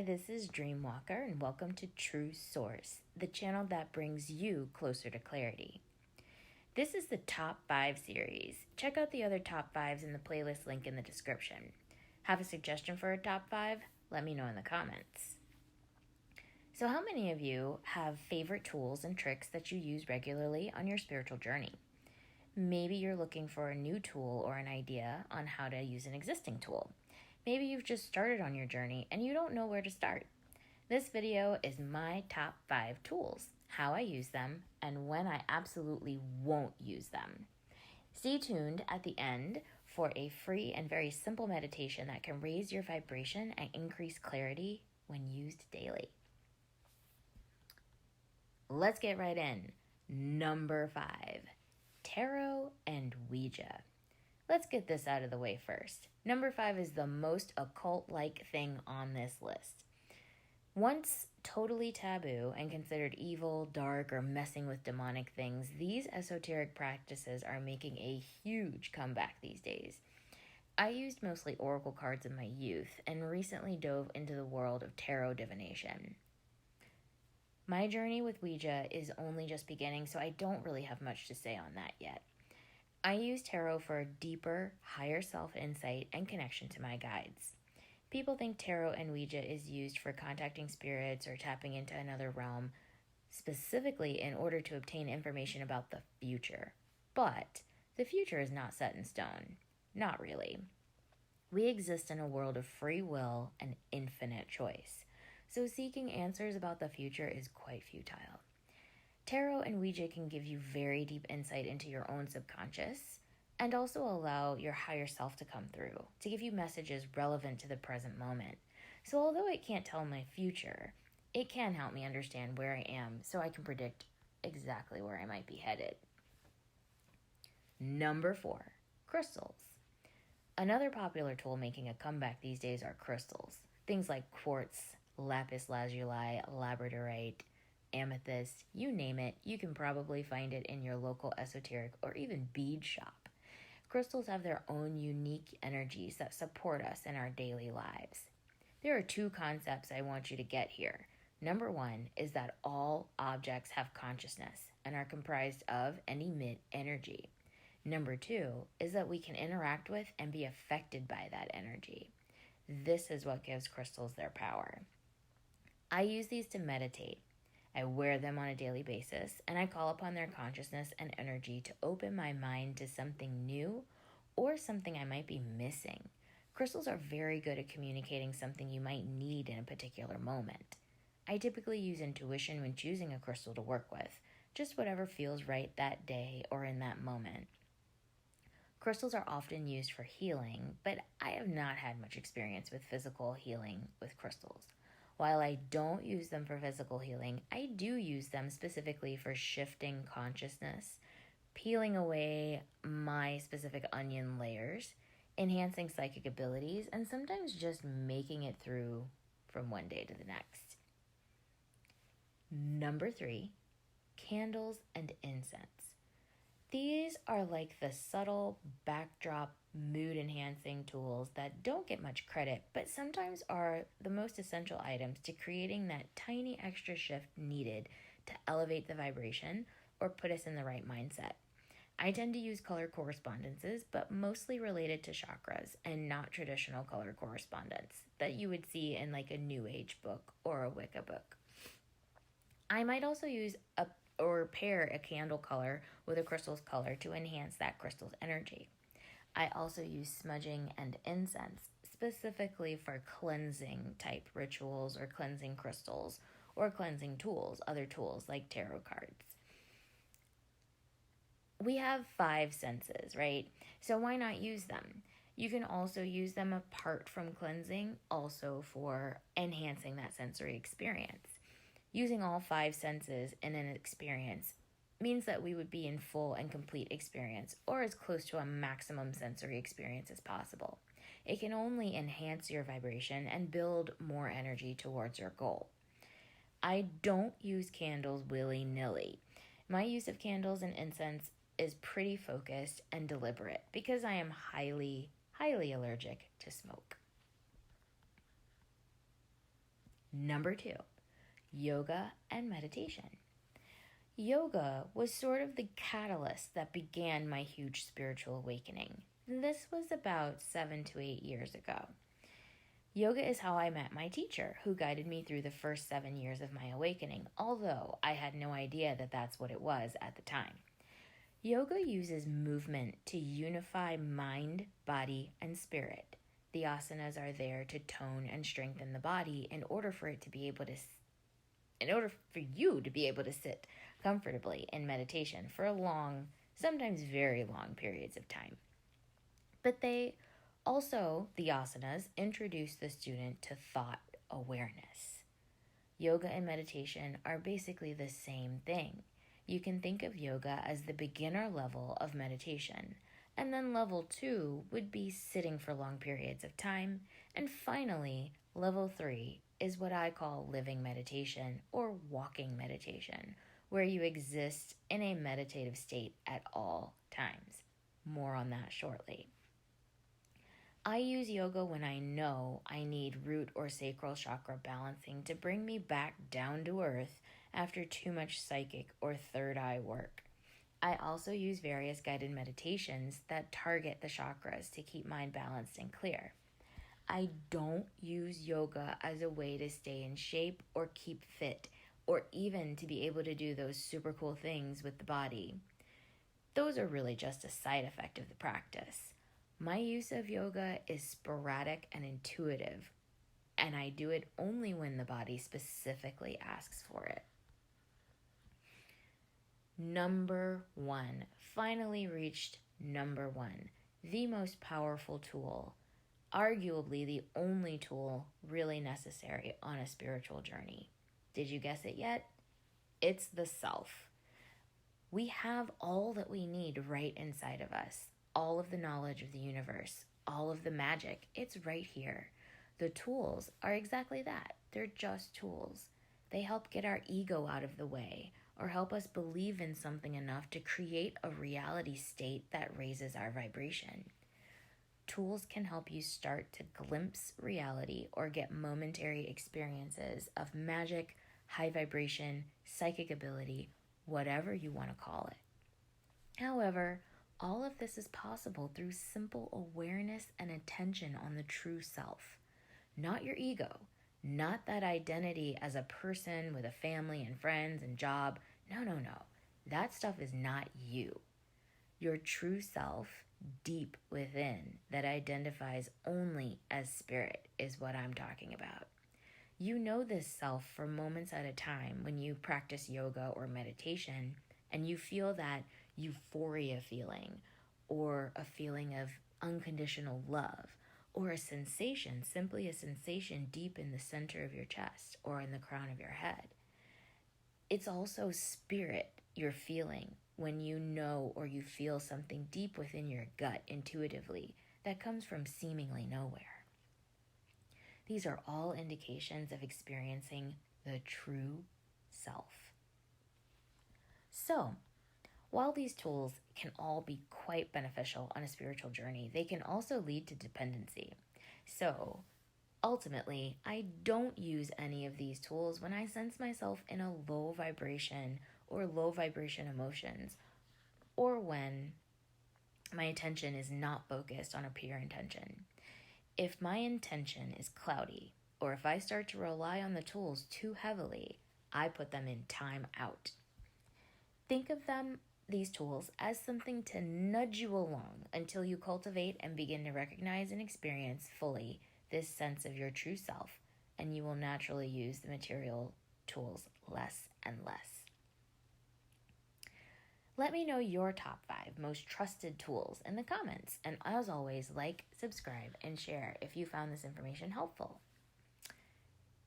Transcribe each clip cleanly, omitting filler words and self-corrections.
Hi, this is Dreamwalker, and welcome to True Source, the channel that brings you closer to clarity. This is the Top 5 series. Check out the other Top 5s in the playlist link in the description. Have a suggestion for a Top 5? Let me know in the comments. So how many of you have favorite tools and tricks that you use regularly on your spiritual journey? Maybe you're looking for a new tool or an idea on how to use an existing tool. Maybe you've just started on your journey and you don't know where to start. This video is my top 5 tools, how I use them, and when I absolutely won't use them. Stay tuned at the end for a free and very simple meditation that can raise your vibration and increase clarity when used daily. Let's get right in. Number 5, Tarot and Ouija. Let's get this out of the way first. Number 5 is the most occult-like thing on this list. Once totally taboo and considered evil, dark, or messing with demonic things, these esoteric practices are making a huge comeback these days. I used mostly oracle cards in my youth and recently dove into the world of tarot divination. My journey with Ouija is only just beginning, so I don't really have much to say on that yet. I use tarot for a deeper, higher self-insight and connection to my guides. People think tarot and Ouija is used for contacting spirits or tapping into another realm, specifically in order to obtain information about the future. But the future is not set in stone. Not really. We exist in a world of free will and infinite choice, so seeking answers about the future is quite futile. Tarot and Ouija can give you very deep insight into your own subconscious and also allow your higher self to come through, to give you messages relevant to the present moment. So although it can't tell my future, it can help me understand where I am so I can predict exactly where I might be headed. Number 4, crystals. Another popular tool making a comeback these days are crystals. Things like quartz, lapis lazuli, labradorite, amethyst, you name it, you can probably find it in your local esoteric or even bead shop. Crystals have their own unique energies that support us in our daily lives. There are 2 concepts I want you to get here. Number 1 is that all objects have consciousness and are comprised of and emit energy. Number 2 is that we can interact with and be affected by that energy. This is what gives crystals their power. I use these to meditate. I wear them on a daily basis, and I call upon their consciousness and energy to open my mind to something new or something I might be missing. Crystals are very good at communicating something you might need in a particular moment. I typically use intuition when choosing a crystal to work with, just whatever feels right that day or in that moment. Crystals are often used for healing, but I have not had much experience with physical healing with crystals. While I don't use them for physical healing, I do use them specifically for shifting consciousness, peeling away my specific onion layers, enhancing psychic abilities, and sometimes just making it through from one day to the next. Number 3, candles and incense. These are like the subtle backdrop mood-enhancing tools that don't get much credit, but sometimes are the most essential items to creating that tiny extra shift needed to elevate the vibration or put us in the right mindset. I tend to use color correspondences, but mostly related to chakras and not traditional color correspondence that you would see in like a New Age book or a Wicca book. I might also use or pair a candle color with a crystal's color to enhance that crystal's energy. I also use smudging and incense specifically for cleansing type rituals or cleansing crystals or cleansing tools, other tools like tarot cards. We have 5 senses, right? So why not use them? You can also use them apart from cleansing, also for enhancing that sensory experience. Using all 5 senses in an experience means that we would be in full and complete experience, or as close to a maximum sensory experience as possible. It can only enhance your vibration and build more energy towards your goal. I don't use candles willy-nilly. My use of candles and incense is pretty focused and deliberate because I am highly allergic to smoke. Number 2, yoga and meditation. Yoga was sort of the catalyst that began my huge spiritual awakening. This was about 7 to 8 years ago. Yoga is how I met my teacher, who guided me through the first 7 years of my awakening, although I had no idea that that's what it was at the time. Yoga uses movement to unify mind, body, and spirit. The asanas are there to tone and strengthen the body in order for you to be able to sit comfortably in meditation for long, sometimes very long periods of time. But the asanas, introduce the student to thought awareness. Yoga and meditation are basically the same thing. You can think of yoga as the beginner level of meditation, and then level 2 would be sitting for long periods of time, and finally, level 3 is what I call living meditation or walking meditation, where you exist in a meditative state at all times. More on that shortly. I use yoga when I know I need root or sacral chakra balancing to bring me back down to earth after too much psychic or third eye work. I also use various guided meditations that target the chakras to keep mind balanced and clear. I don't use yoga as a way to stay in shape or keep fit, or even to be able to do those super cool things with the body. Those are really just a side effect of the practice. My use of yoga is sporadic and intuitive, and I do it only when the body specifically asks for it. Number 1. Finally reached number 1. The most powerful tool. Arguably the only tool really necessary on a spiritual journey. Did you guess it yet? It's the self. We have all that we need right inside of us. All of the knowledge of the universe, all of the magic, it's right here. The tools are exactly that. They're just tools. They help get our ego out of the way or help us believe in something enough to create a reality state that raises our vibration. Tools can help you start to glimpse reality or get momentary experiences of magic, high vibration, psychic ability, whatever you want to call it. However, all of this is possible through simple awareness and attention on the true self. Not your ego, not that identity as a person with a family and friends and job. No. That stuff is not you. Your true self, deep within, that identifies only as spirit is what I'm talking about. You know this self for moments at a time when you practice yoga or meditation and you feel that euphoria feeling or a feeling of unconditional love or a sensation, simply a sensation deep in the center of your chest or in the crown of your head. It's also spirit you're feeling when you know or you feel something deep within your gut intuitively that comes from seemingly nowhere. These are all indications of experiencing the true self. So, while these tools can all be quite beneficial on a spiritual journey, they can also lead to dependency. So, ultimately, I don't use any of these tools when I sense myself in a low vibration or low vibration emotions, or when my attention is not focused on a pure intention. If my intention is cloudy, or if I start to rely on the tools too heavily, I put them in time out. Think of these tools as something to nudge you along until you cultivate and begin to recognize and experience fully this sense of your true self, and you will naturally use the material tools less and less. Let me know your top 5 most trusted tools in the comments, and as always, like, subscribe, and share if you found this information helpful.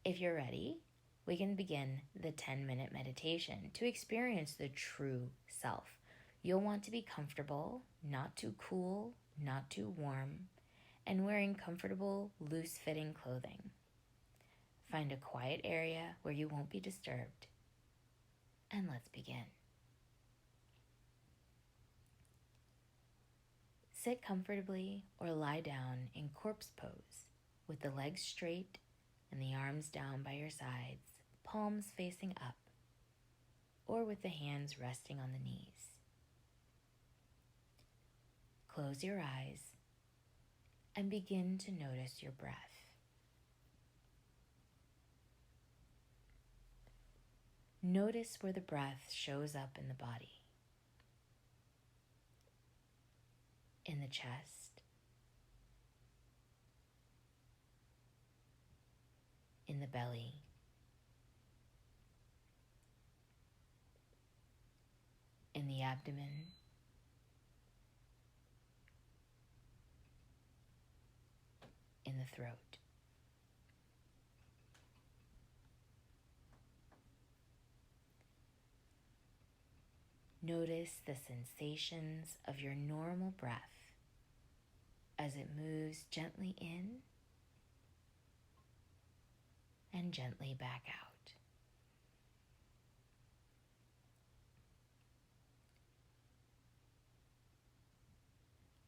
If you're ready, we can begin the 10-minute meditation to experience the true self. You'll want to be comfortable, not too cool, not too warm, and wearing comfortable, loose-fitting clothing. Find a quiet area where you won't be disturbed, and let's begin. Sit comfortably or lie down in corpse pose with the legs straight and the arms down by your sides, palms facing up, or with the hands resting on the knees. Close your eyes and begin to notice your breath. Notice where the breath shows up in the body. In the chest, in the belly, in the abdomen, in the throat. Notice the sensations of your normal breath as it moves gently in and gently back out.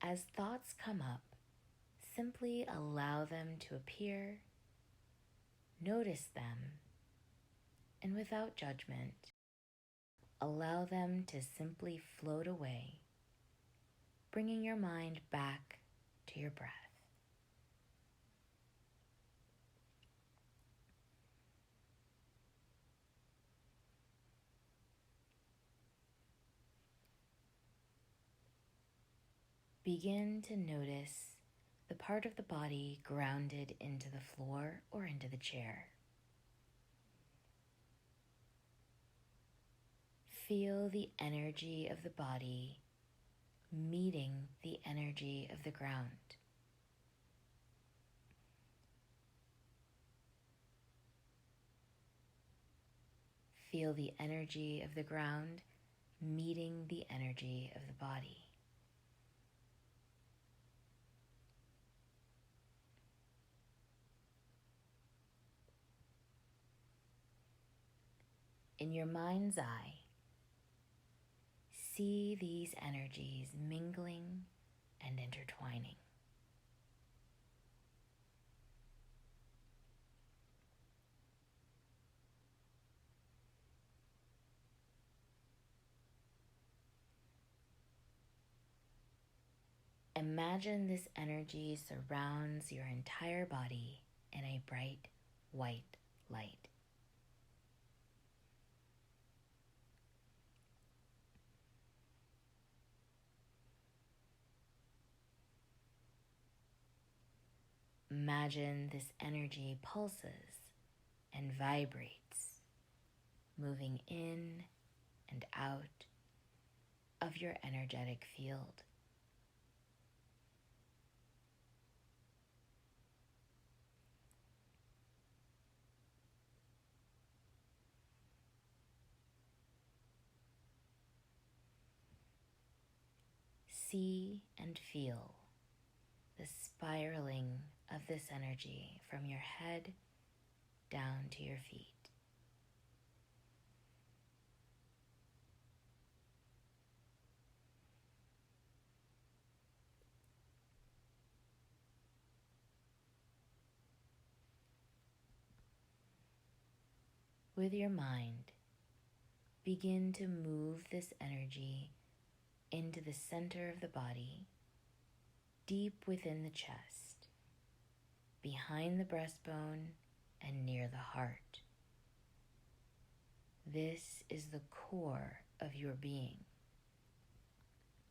As thoughts come up, simply allow them to appear, notice them, and without judgment, allow them to simply float away, bringing your mind back to your breath. Begin to notice the part of the body grounded into the floor or into the chair. Feel the energy of the body meeting the energy of the ground. Feel the energy of the ground meeting the energy of the body. In your mind's eye, see these energies mingling and intertwining. Imagine this energy surrounds your entire body in a bright white light. Imagine this energy pulses and vibrates, moving in and out of your energetic field. See and feel the spiraling of this energy from your head down to your feet. With your mind, begin to move this energy into the center of the body, deep within the chest, behind the breastbone, and near the heart. This is the core of your being,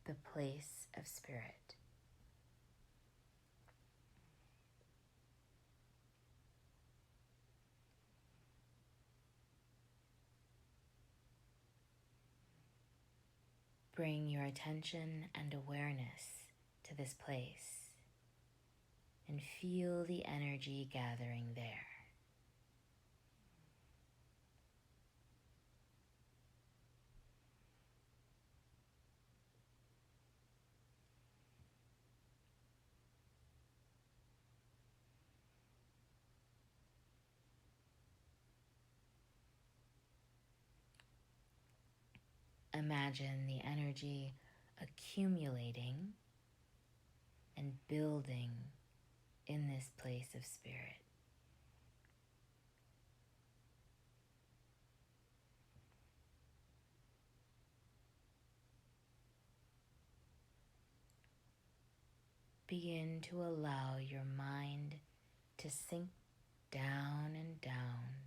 the place of spirit. Bring your attention and awareness to this place and feel the energy gathering there. Imagine the energy accumulating and building in this place of spirit. Begin to allow your mind to sink down and down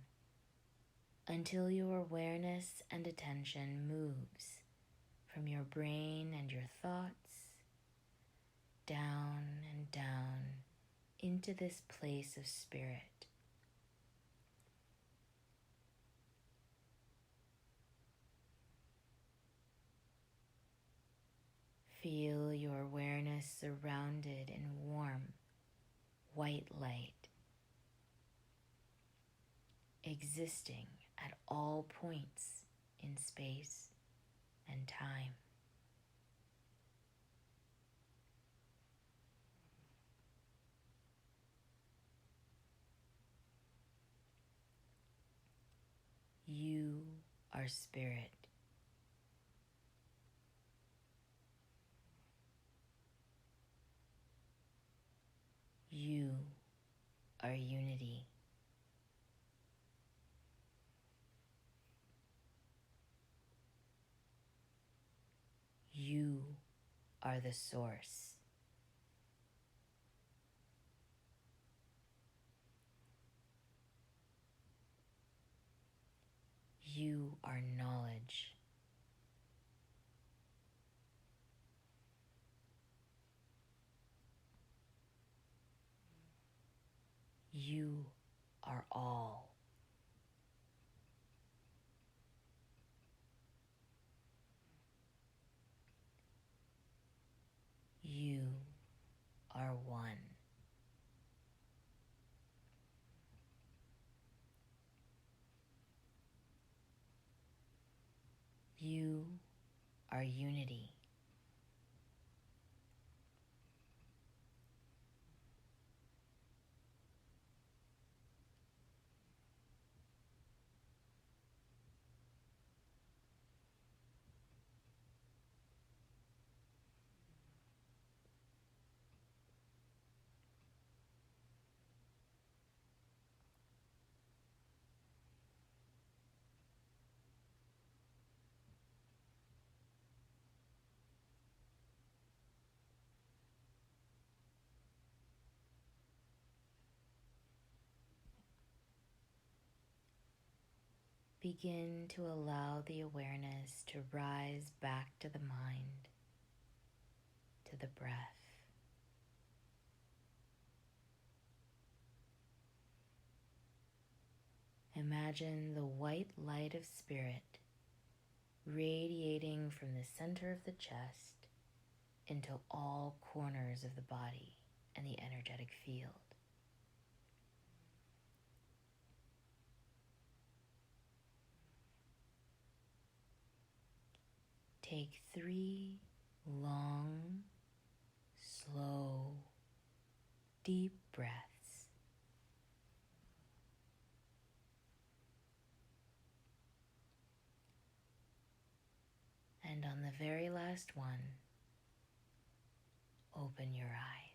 until your awareness and attention moves from your brain and your thoughts down and down into this place of spirit. Feel your awareness surrounded in warm, white light, existing at all points in space and time. You are spirit. You are unity. You are the source. You are knowledge. You are all. You are one. You are unity. Begin to allow the awareness to rise back to the mind, to the breath. Imagine the white light of spirit radiating from the center of the chest into all corners of the body and the energetic field. Take 3 long, slow, deep breaths. And on the very last one, open your eyes.